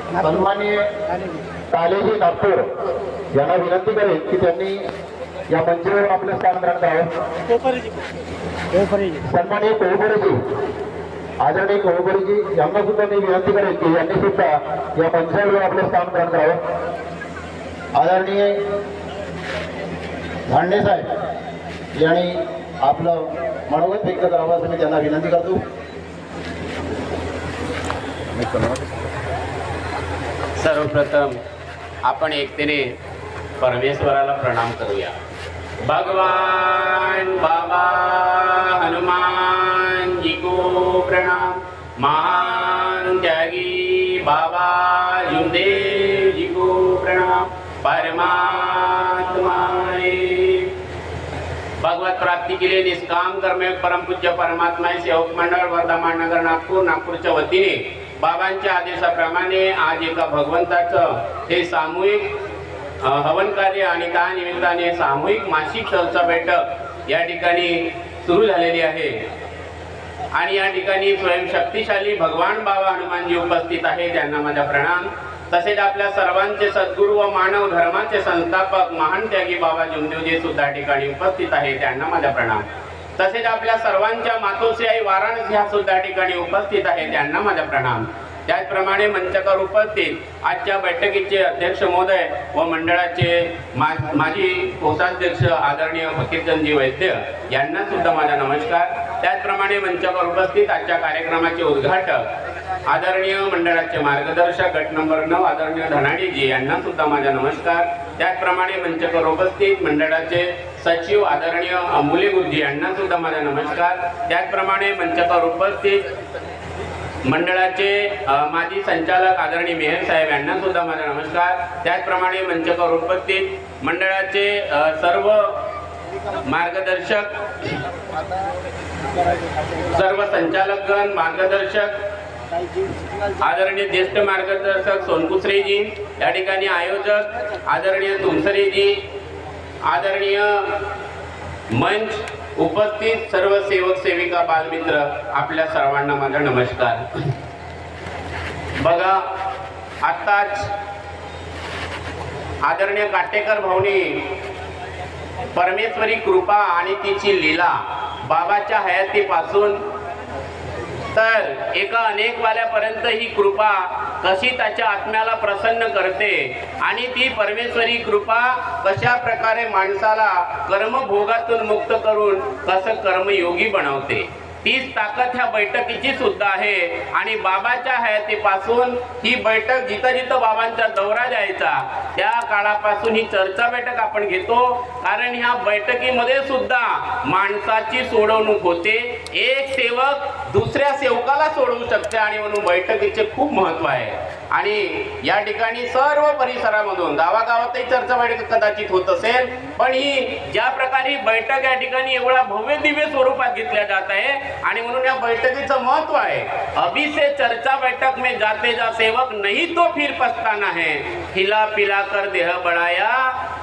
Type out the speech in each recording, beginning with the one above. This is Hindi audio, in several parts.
सन्माननीय कालेजी नागपूर यांना विनंती करेन की त्यांनी या मंचावर आपलं स्थान ग्रहण करावं। सन्माननीय कोळबरेजी, आदरणीय कोळबरेजी यांना सुद्धा मी विनंती करेन की यांनी सुद्धा या मंचावर आपलं स्थान ग्रहण करावं। आदरणीय धांडे साहेब यांनी आपलं मनोगत व्यक्त करावं असं मी त्यांना विनंती करतो। सर्वप्रथम आपण एकतेने परमेश्वराला प्रणाम करूया। भगवान बाबा हनुमान जी को प्रणाम। महान त्यागी बाबा जुमदेव जी को प्रणाम। परमात्मा भगवत प्राप्ति के लिए निष्काम कर्म परम पूज्य परमात्मा सेवक मंडळ वर्धमान नगर नागपूरच्या वतीने बाबांच्या आदेशाप्रमाणे आज एका भगवंताचं हे सामूहिक हवन कार्य आणि त्या निमित्ताने सामूहिक मासिक चर्चा बैठक या ठिकाणी सुरू झालेली आहे आणि या ठिकाणी स्वयंशक्तिशाली भगवान बाबा हनुमानजी उपस्थित आहे, त्यांना माझा प्रणाम। तसेच आपल्या सर्वांचे सद्गुरू व मानव धर्माचे संस्थापक महान त्यागी बाबा जुमदेवजी सुद्धा ठिकाणी उपस्थित आहे, त्यांना माझा प्रणाम। तसेच आपल्या सर्वांच्या मातोश्री आई वाराणसी ह्या सुद्धा ठिकाणी उपस्थित आहे, त्यांना माझा प्रणाम। त्याचप्रमाणे मंचकर उपस्थित आजच्या बैठकीचे अध्यक्ष महोदय व मंडळाचे माजी कोषाध्यक्ष आदरणीय फकीरचंदजी वैद्य यांना सुद्धा माझा नमस्कार। त्याचप्रमाणे मंचकर उपस्थित आजच्या कार्यक्रमाचे उद्घाटक आदरणीय मंडळाचे मार्गदर्शक गट नंबर 9 आदरणीय धनाडीजी यांना सुद्धा माझा नमस्कार। त्याचप्रमाणे मंचकर उपस्थित मंडळाचे सचिव आदरणीय अंबुले गुरुजी यांना सुद्धा माझा नमस्कार। त्याचप्रमाणे मंचकर उपस्थित मंडळाचे माजी संचालक आदरणीय मेहर साहेब यांना सुद्धा माझा नमस्कार। त्याचप्रमाणे मंचकर उपस्थित मंडळाचे सर्व मार्गदर्शक, सर्व संचालकगण, मार्गदर्शक, आदरणीय ज्येष्ठ मार्गदर्शक सोनकुसरेजी, या ठिकाणी आयोजक आदरणीय तुमसरेजी, आदरणीय मंच उपस्थित सर्व सेवक सेविका बालमित्र, आपल्या सर्वांना माझा नमस्कार। बघा, आताच आदरणीय काटेकर भाऊनी परमेश्वरी कृपा आणि तिची लीला बाबाच्या हयातीपासून तर एका अनेक वाल्यापर्यंत ही कृपा कशी त्याच्या आत्म्याला प्रसन्न करते आणि ती परमेश्वरी कृपा कशा प्रकारे माणसाला कर्मभोगातून मुक्त करून कसं कर्मयोगी बनवते, तीच ताकद ह्या बैठकीची सुद्धा आहे। आणि बाबाच्या हयातीपासून ही बैठक जिथं जिथं बाबांचा दौरा जायचा त्या काळापासून ही चर्चा बैठक आपण घेतो, कारण ह्या बैठकीमध्ये सुद्धा माणसाची सोडवणूक होते, एक सेवक दुसऱ्या सेवकाला सोडवू शकते आणि म्हणून बैठकीचे खूप महत्त्व आहे। आणि या ठिकाणी सर्व परिसरामधून गावागावातही चर्चा बैठक कदाचित होत असेल, पण ही ज्या प्रकारे बैठक या ठिकाणी एवढा भव्य दिव्य स्वरूपात घेतल्या जात आहे आणि म्हणून या बैठकीचं महत्व आहे। अभी से चर्चा बैठक में जाते जा सेवक नहीं तो फिर पछताना है, खिला पिला कर देह बढ़ाया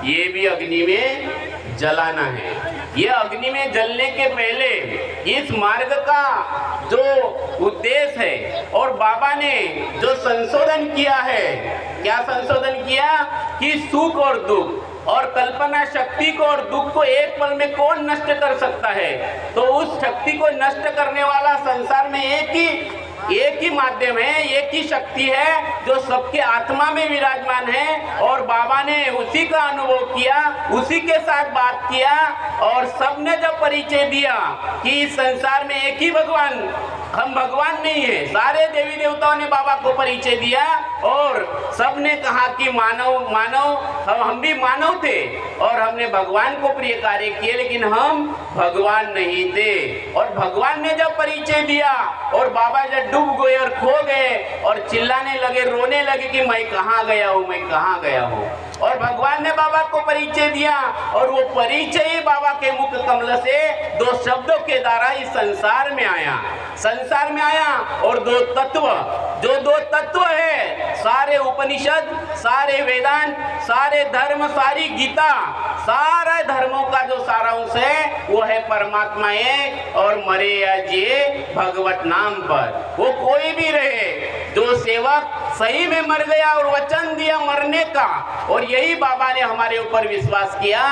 ये भी अग्नि में जलाना है। ये अग्नि में जलने के पहले इस मार्ग का जो उद्देश्य है और बाबा ने जो संशोधन किया है, क्या संशोधन किया कि सुख और दुख और कल्पना शक्ति को और दुख को एक पल में कौन नष्ट कर सकता है, तो उस शक्ति को नष्ट करने वाला संसार में एक ही माध्यम है, एक ही शक्ति है जो सबके आत्मा में विराजमान है। और बाबा ने उसी का अनुभव किया, उसी के साथ बात किया और सबने जब परिचय दिया कि इस संसार में एक ही भगवान, हम भगवान नहीं है, सारे देवी देवताओं ने बाबा को परिचय दिया और सबने कहा कि मानव हम भी मानव थे और हमने भगवान को प्रिय कार्य किए, लेकिन हम भगवान नहीं थे। और भगवान ने जब परिचय दिया और बाबा जब डूब गए और खो गए और चिल्लाने लगे, रोने लगे कि मैं कहाँ गया हूँ, मैं कहाँ गया हूँ। और भगवान ने बाबा को परिचय दिया और वो परिचय ही बाबा के मुख कमल से दो शब्दों के द्वारा इस संसार में आया और दो तत्व, जो दो तत्व है, सारे उपनिषद, सारे वेदांत, सारे धर्म, सारी गीता, सारे धर्मों का जो सारांश है वो है परमात्मा एक और मरे या जिए भगवत नाम पर। वो कोई भी रहे, जो सेवक सही में मर गया और वचन दिया मरने का, और यही बाबा ने हमारे ऊपर विश्वास किया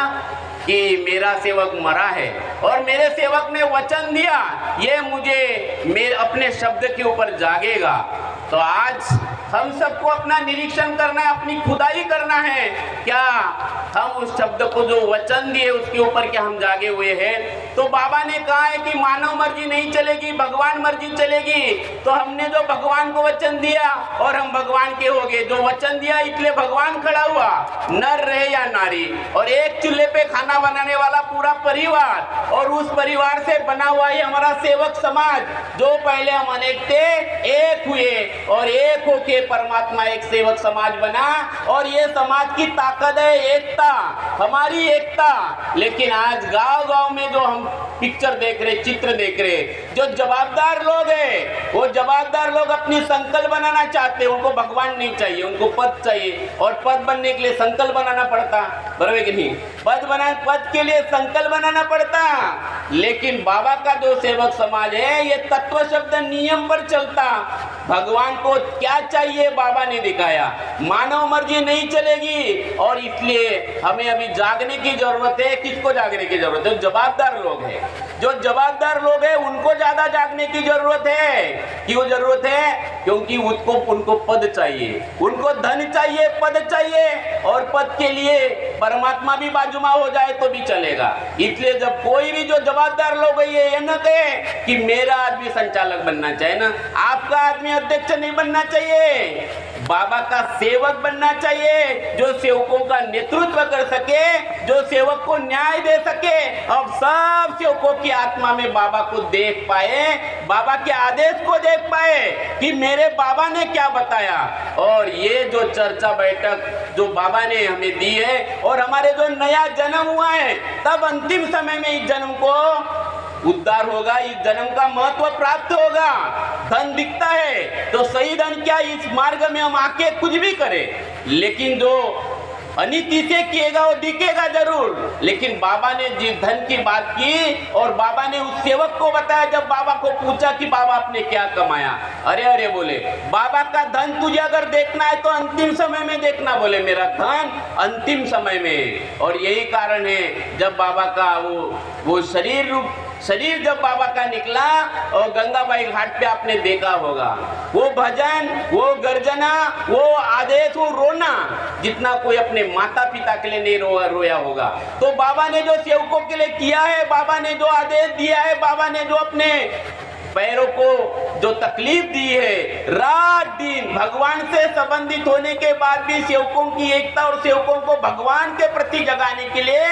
कि मेरा सेवक मरा है और मेरे सेवक ने वचन दिया ये मुझे मेरे अपने शब्द के ऊपर जागेगा। तो आज हम सबको अपना निरीक्षण करना है, अपनी खुदाई करना है, क्या हम उस शब्द को जो वचन दिए उसके ऊपर क्या हम जागे हुए हैं। तो बाबा ने कहा है कि मानव मर्जी नहीं चलेगी, भगवान मर्जी चलेगी। तो हमने जो भगवान को वचन दिया और हम भगवान के हो गए, जो वचन दिया इसलिए भगवान खड़ा हुआ, नर रहे या नारी, और एक चूल्हे पे खाना बनाने वाला पूरा परिवार, और उस परिवार से बना हुआ है हमारा सेवक समाज, जो पहले हम अनेक थे एक हुए और एक होके परमात्मा एक सेवक समाज बना। और ये समाज की ताकत है एकता, हमारी एकता। लेकिन आज गांव-गांव में जो हम पिक्चर देख रहे, चित्र देख रहे, जो जवाबदार लोग हैं, वो जवाबदार लोग अपनी संकल्प बनाना चाहते हैं, उनको भगवान नहीं चाहिए, उनको पद चाहिए, और पद बनने के लिए संकल्प बनाना पड़ता, बराबर कि नहीं? पद के लिए संकल्प बनाना पड़ता। लेकिन बाबा का जो सेवक समाज है ये तत्व शब्द नियम पर चलता। भगवान को क्या चाहिए बाबा ने दिखाया, मानव मर्जी नहीं चलेगी, और इसलिए हमें अभी जागने की जरूरत है। किसको जागने की जरूरत है? जवाबदार लोग हैं, जो जवाबदार लोग हैं उनको ज्यादा जागने की जरूरत है। क्यों जरूरत है? क्योंकि उनको पद चाहिए, उनको धन चाहिए, पद चाहिए, और पद के लिए परमात्मा भी बाजूमा हो जाए तो भी चलेगा। इसलिए जब कोई भी जो जवाबदार लोग है ये न कहे कि मेरा आदमी संचालक बनना चाहिए ना, आपका आदमी अध्यक्ष नहीं बनना चाहिए, बाबा का सेवक बनना चाहिए, जो सेवकों का नेतृत्व कर सके, जो सेवक को न्याय दे सके। अब सब सेवकों की आत्मा में बाबा को देख पाए, बाबा के आदेश को देख पाए कि मेरे बाबा ने क्या बताया। और ये जो चर्चा बैठक जो बाबा ने हमें दी है, और हमारे जो नया जन्म हुआ है, तब अंतिम समय में इस जन्म को उद्धार होगा, इस जन्म का महत्व प्राप्त होगा। धन दिखता है तो सही धन क्या, इस मार्ग में हम आके कुछ भी करें, लेकिन जो अनिति से किएगा वो दिखेगा जरूर। लेकिन बाबा ने जिस धन की बात की, और बाबा ने उस सेवक को बताया, जब बाबा को पूछा कि बाबा आपने क्या कमाया, अरे अरे बोले बाबा का धन तुझे अगर देखना है तो अंतिम समय में देखना, बोले मेरा धन अंतिम समय में। और यही कारण है जब बाबा का वो शरीर जब बाबा का निकला, और गंगाबाई घाट पे आपने देखा होगा, वो भजन, वो गर्जना, वो आदेश, वो रोना, जितना कोई अपने माता पिता के लिए नहीं रोया होगा। तो बाबा ने जो सेवकों के लिए किया है, बाबा ने जो आदेश दिया है, बाबा ने जो अपने पैरों को जो तकलीफ दी है, रात दिन भगवान से संबंधित होने के बाद भी सेवकों की एकता और सेवकों को भगवान के प्रति जगाने के लिए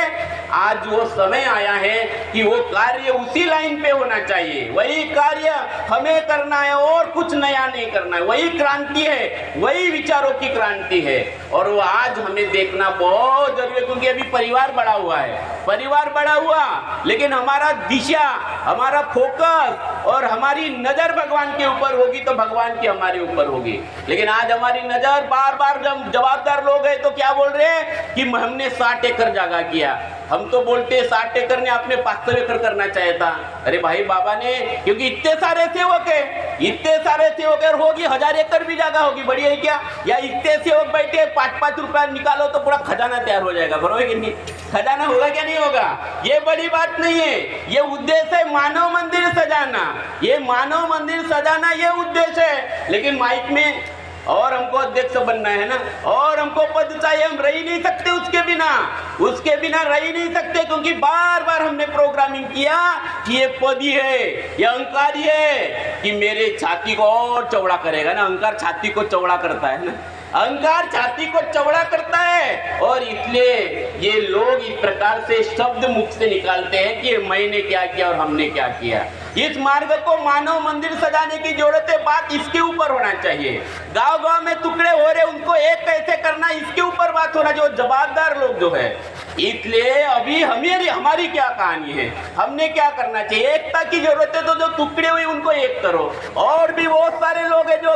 आज वो समय आया है कि वो कार्य उसी लाइन पे होना चाहिए। वही कार्य हमें करना है और कुछ नया नहीं करना है। वही क्रांति है, वही विचारों की क्रांति है, और वो आज हमें देखना बहुत जरूरी है। क्योंकि अभी परिवार बड़ा हुआ है, परिवार बड़ा हुआ, लेकिन हमारा दिशा, हमारा फोकस और हमारी नजर भगवान के ऊपर होगी तो भगवान की हमारे ऊपर होगी। लेकिन आज हमारी नजर बार बार जब जवाबदार लोग हैं तो क्या बोल रहे हैं कि हमने 60 एकड़ जगह किया। हम तो बोलते 60 एकड़ ने आपने 500 एकड़ करना चाहिए था। अरे भाई बाबा ने, क्योंकि इतने सारे सेवक है, इतने सारे सेवक है, होगी 1000 एकड़ भी जगह होगी, बड़ी है क्या? या इतने सेवक बैठे 5-5 रुपया निकालो तो पूरा खजाना तैयार हो जाएगा, बरोबर कि नहीं? खजाना होगा क्या नहीं होगा? ये बड़ी बात नहीं है। ये उद्देश्य है मानव मंदिर सजाना, ये मानव मंदिर सजाना ये उद्देश्य है। लेकिन माइक में और हमको अध्यक्ष बनना है ना, और हमको पद चाहिए, हम रह ही नहीं सकते उसके बिना रह ही नहीं सकते। क्योंकि बार बार हमने प्रोग्रामिंग किया कि ये पद ही है, ये अहंकार ही है कि मेरे छाती को और चौड़ा करेगा ना। अहंकार छाती को चौड़ा करता है ना, अहंकार छाती को चौड़ा करता है। और इसलिए ये लोग इस प्रकार से शब्द मुख से निकालते हैं कि मैंने क्या किया और हमने क्या किया। इस मार्ग को मानव मंदिर सजाने की जरूरत है, बात इसके ऊपर होना चाहिए। गांव गांव में टुकड़े हो रहे, उनको एक कैसे करना, इसके ऊपर बात होना, जो जवाबदार लोग जो है। इसलिए अभी हमारी क्या कहानी है, हमने क्या करना चाहिए? एकता की जरूरत है, तो जो टुकड़े हुए उनको एक करो। और भी बहुत सारे लोग हैं जो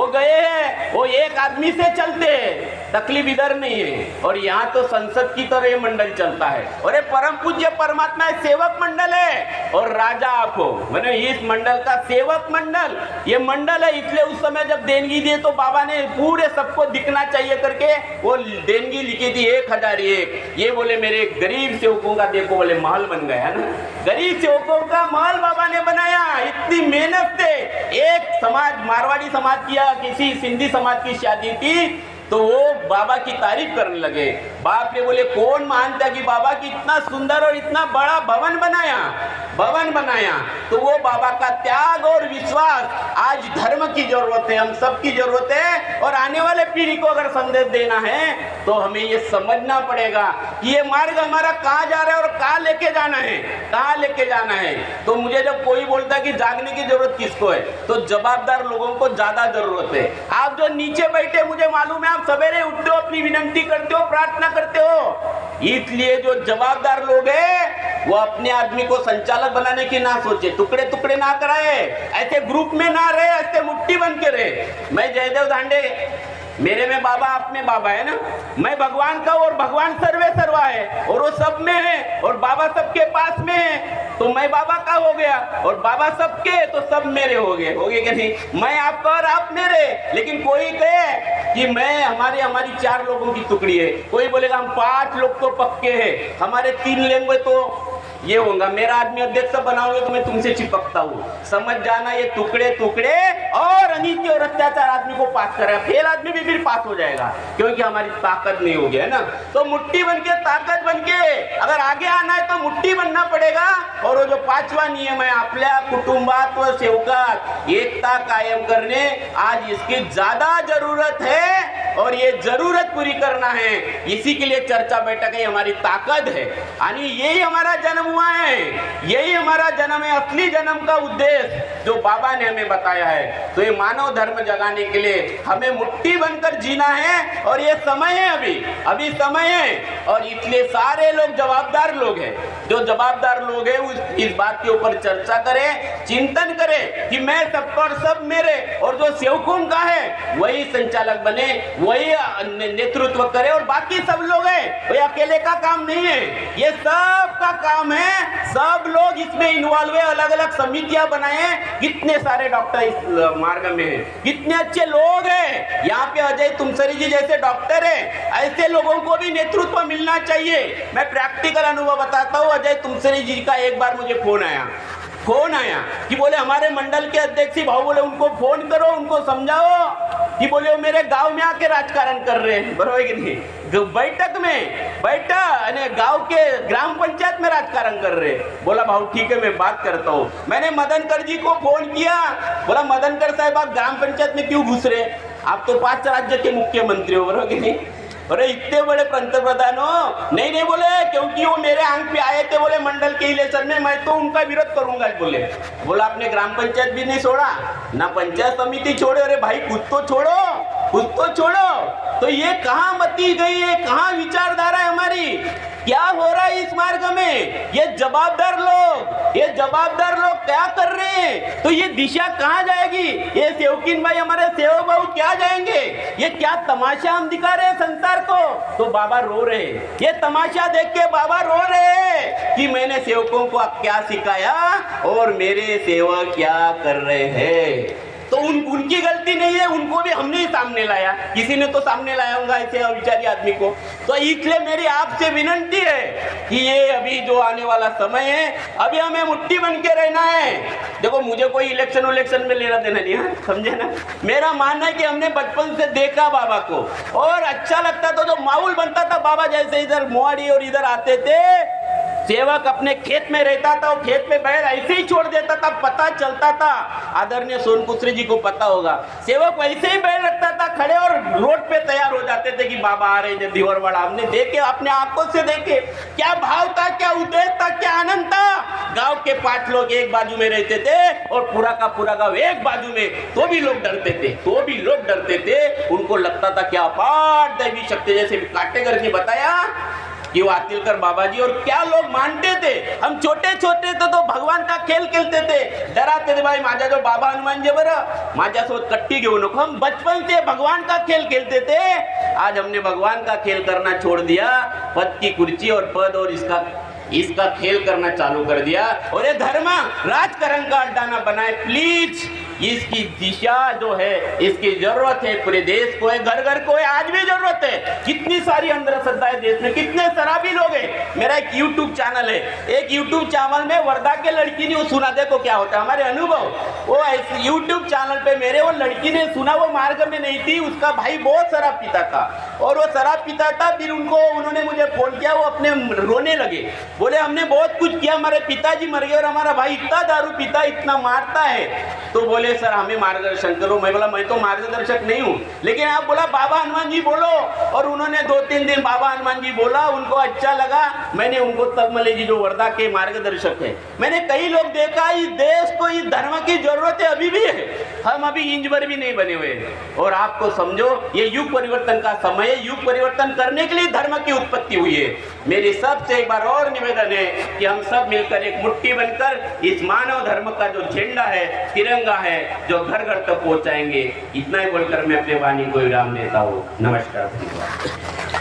गए हैं, वो एक आदमी से चलते हैं। तकलीफ इधर नहीं है। और यहाँ तो संसद की तरह ये मंडल चलता है और ये परम पूज्य परमात्मा एक सेवक मंडल है और राजा आप हो, मैंने इस मंडल का सेवक मंडल ये मंडल है। इसलिए उस समय जब देनगी दिए तो बाबा ने पूरे सबको दिखना चाहिए करके वो देनगी लिखी थी 1001। ये बोले मेरे गरीब सेवकों का देखो बोले महल बन गया है ना, गरीब सेवकों का महल बाबा ने बनाया इतनी मेहनत से। एक समाज मारवाड़ी समाज की या किसी सिंधी समाज की शादी थी तो वो बाबा की तारीफ करने लगे। बाप ने बोले कौन मानता कि बाबा की इतना सुंदर और इतना बड़ा भवन बनाया। तो वो बाबा का त्याग और विश्वास आज धर्म की जरूरत है, हम सब की जरूरत है। और आने वाले पीढ़ी को अगर संदेश देना है तो हमें ये समझना पड़ेगा कि ये मार्ग हमारा कहाँ जा रहा है और कहाँ लेके जाना है। तो मुझे जब कोई बोलता है कि जागने की जरूरत किसको है, तो जवाबदार लोगों को ज्यादा जरूरत है। आप जो नीचे बैठे मुझे मालूम है आप सवेरे उठते हो, अपनी विनंती करते हो, प्रार्थना करते हो। इसलिए जो जवाबदार लोग हैं वो अपने आदमी को संचालक बनाने की ना सोचे, टुकड़े टुकड़े ना कराए, ऐसे ग्रुप में ना रहे, ऐसे मुट्ठी बन के रहे। मैं जयदेव धांडे, मेरे में बाबा आप में बाबा है ना, मैं भगवान का और भगवान सर्वे सर्वा है और वो सब में है और बाबा सबके पास में है। तो मैं बाबा का हो गया और बाबा सबके तो सब मेरे हो गए कि नहीं, मैं आपका और आप मेरे। लेकिन कोई कहे कि मैं हमारी 4 लोगों की टुकड़ी है, कोई बोलेगा हम 5 लोग तो पक्के हैं, हमारे 3 लेंगे तो ये होगा, मेरा आदमी अध्यक्ष बनाओगे तो मैं तुमसे चिपकता हूँ। समझ जाना ये टुकड़े टुकड़े और अनीति और अत्याचार आदमी को पास करेगा, फेल आदमी भी फिर पास हो जाएगा क्योंकि हमारी ताकत नहीं होगी, है ना। तो मुट्ठी बन के ताकत बन के अगर आगे आना है तो मुट्ठी बनना पड़ेगा। और वो जो 5वां नियम है आपल्या कुटुंबात व सेवकात एकता कायम करने, आज इसकी ज्यादा जरूरत है और ये जरूरत पूरी करना है। इसी के लिए चर्चा बैठक है, हमारी ताकत है आणि यही हमारा जन्म हुआ है, यही हमारा जन्म है, असली जन्म का उद्देश्य जो बाबा ने हमें बताया है। तो ये मानव धर्म जगाने के लिए हमें मुट्ठी बनकर जीना है और ये समय है, अभी समय है। और इसलिए सारे लोग जवाबदार लोग हैं, जो जवाबदार लोग हैं इस बात के ऊपर चर्चा करें, चिंतन करें कि मैं सबका और सब मेरे, और जो सेवकों का है वही संचालक बने, वही नेतृत्व करे और बाकी सब लोग हैं, वही अकेले का काम नहीं है, ये सब का काम है। सब लोग इसमें इन्वॉल्व है, अलग अलग समितियां बनाए, कितने सारे डॉक्टर इस मार्ग में हैं, कितने अच्छे लोग हैं। यहाँ पे अजय तुमसरी जी जैसे डॉक्टर हैं, ऐसे लोगों को भी नेतृत्व मिलना चाहिए। मैं प्रैक्टिकल अनुभव बताता हूँ। अजय तुमसरी जी का एक बार मुझे फोन आया कि बोले हमारे मंडल के अध्यक्ष भाव बोले उनको फोन करो, उनको समझाओ कि बोले वो मेरे गांव में आके राजकारण कर रहे हैं, बरोबर कि नहीं, बैठक में गांव के ग्राम पंचायत में राजकारण कर रहे हैं। बोला भाऊ ठीक है मैं बात करता हूँ। मैंने मदनकर जी को फोन किया, बोला मदनकर साहब आप ग्राम पंचायत में क्यों घुस रहे, आप तो 5 राज्य के मुख्यमंत्री हो, बरोबर कि नहीं। अरे इतने बड़े पंतप्रधान हो, नहीं बोले क्योंकि वो मेरे आंख पे आए थे बोले मंडल के इलेक्शन में, मैं तो उनका विरोध करूंगा बोले। बोला आपने ग्राम पंचायत भी नहीं छोड़ा ना पंचायत समिति छोड़े, अरे भाई कुछ तो छोड़ो। तो ये कहाँ मती गई है, कहाँ विचारधारा है हमारी, क्या हो रहा है इस मार्ग में। ये जवाबदार लोग क्या कर रहे हैं, तो ये दिशा कहाँ जाएगी, ये सेवकीन भाई हमारे सेवक भाऊ क्या जाएंगे, ये क्या तमाशा हम दिखा रहे हैं संसार को। तो बाबा रो रहे, ये तमाशा देख के बाबा रो रहे कि मैंने सेवकों को क्या सिखाया और मेरे सेवक क्या कर रहे हैं। तो उनकी गलती नहीं है, उनको भी हमने ही सामने लाया, किसी ने तो सामने लाया होगा ऐसे अविचारी आदमी को। तो इसलिए मेरी आपसे विनंती है कि ये अभी जो आने वाला समय है, अभी हमें मुट्ठी बन के रहना है। देखो मुझे कोई इलेक्शन में लेना देना नहीं है, समझे ना। मेरा मानना है कि हमने बचपन से देखा बाबा को और अच्छा लगता था, जो माहौल बनता था बाबा जैसे इधर मोहाड़ी और इधर आते थे, सेवक अपने खेत में रहता था, वो खेत में बैल ऐसे ही छोड़ देता था, पता चलता था। आदरणीय सोनपुत्री जी को पता होगा, सेवक वैसे ही बैल रखता था खड़े और रोड पे तैयार हो जाते थे कि बाबा आ रहे हैं दिवरवाड़ा। हमने देखे, अपने आंखों से देखे, क्या भाव था, क्या उद्देश्य था, क्या आनंद था। गांव के 5 लोग एक बाजू में रहते थे और पूरा का पूरा गांव एक बाजू में, तो भी लोग डरते थे, उनको लगता था क्या अपार दैवी शक्ति, जैसे काटे करके बताया कि वो आतिलकर बाबा जी। और क्या लोग मानते थे, हम छोटे थे तो भगवान का खेल खेलते थे, डराते थे भाई माझा जो बाबा हनुमान जी बरं माझ्यासोबत कट्टी घेऊ नको। हम बचपन से भगवान का खेल खेलते थे आज हमने भगवान का खेल करना छोड़ दिया, पद की कुर्सी और पद और इसका खेल करना चालू कर दिया। और ये धर्म राजकारण का अड्डा ना बनाए प्लीज। इसकी दिशा जो है, इसकी जरूरत है पूरे देश को है, घर घर को है, आज भी जरूरत है। कितनी सारी अंधश्रद्धा है देश में, कितने शराबी लोग हैं। मेरा एक यूट्यूब चैनल है, एक यूट्यूब चैनल में वर्धा के लड़की ने सुना, देखो क्या होता है हमारे अनुभव। वो यूट्यूब चैनल पे मेरे वो लड़की ने सुना, वो मार्ग में नहीं थी, उसका भाई बहुत शराब पीता था और वो शराब पीता था। फिर उन्होंने मुझे फोन किया, वो अपने रोने लगे, बोले हमने बहुत कुछ किया, हमारे पिताजी मर गए और हमारा भाई इतना दारू पीता, इतना मारता है। तो बोले सर हमें मार्गदर्शन करो। मैं बोला मैं तो मार्गदर्शक नहीं हूँ, लेकिन आप बोला बाबा हनुमान जी बोलो। और उन्होंने 2-3 दिन बाबा हनुमान जी बोला, उनको अच्छा लगा। मैंने उनको तलमले जी जो वर्धा के मार्गदर्शक है, मैंने कई लोग देखा, इस देश को इस धर्म की जरूरत है, अभी भी है। हम अभी इंच भर भी नहीं बने हुए। और आपको समझो ये युग परिवर्तन का समय है, युग परिवर्तन करने के लिए धर्म की उत्पत्ति हुई है। मेरी सबसे एक बार और निवेदन है कि हम सब मिलकर एक मुट्ठी बनकर इस मानव धर्म का जो झंडा है, तिरंगा है, जो घर घर तक पहुंचाएंगे। इतना ही बोलकर मैं अपने वाणी को विराम देता हूँ। नमस्कार।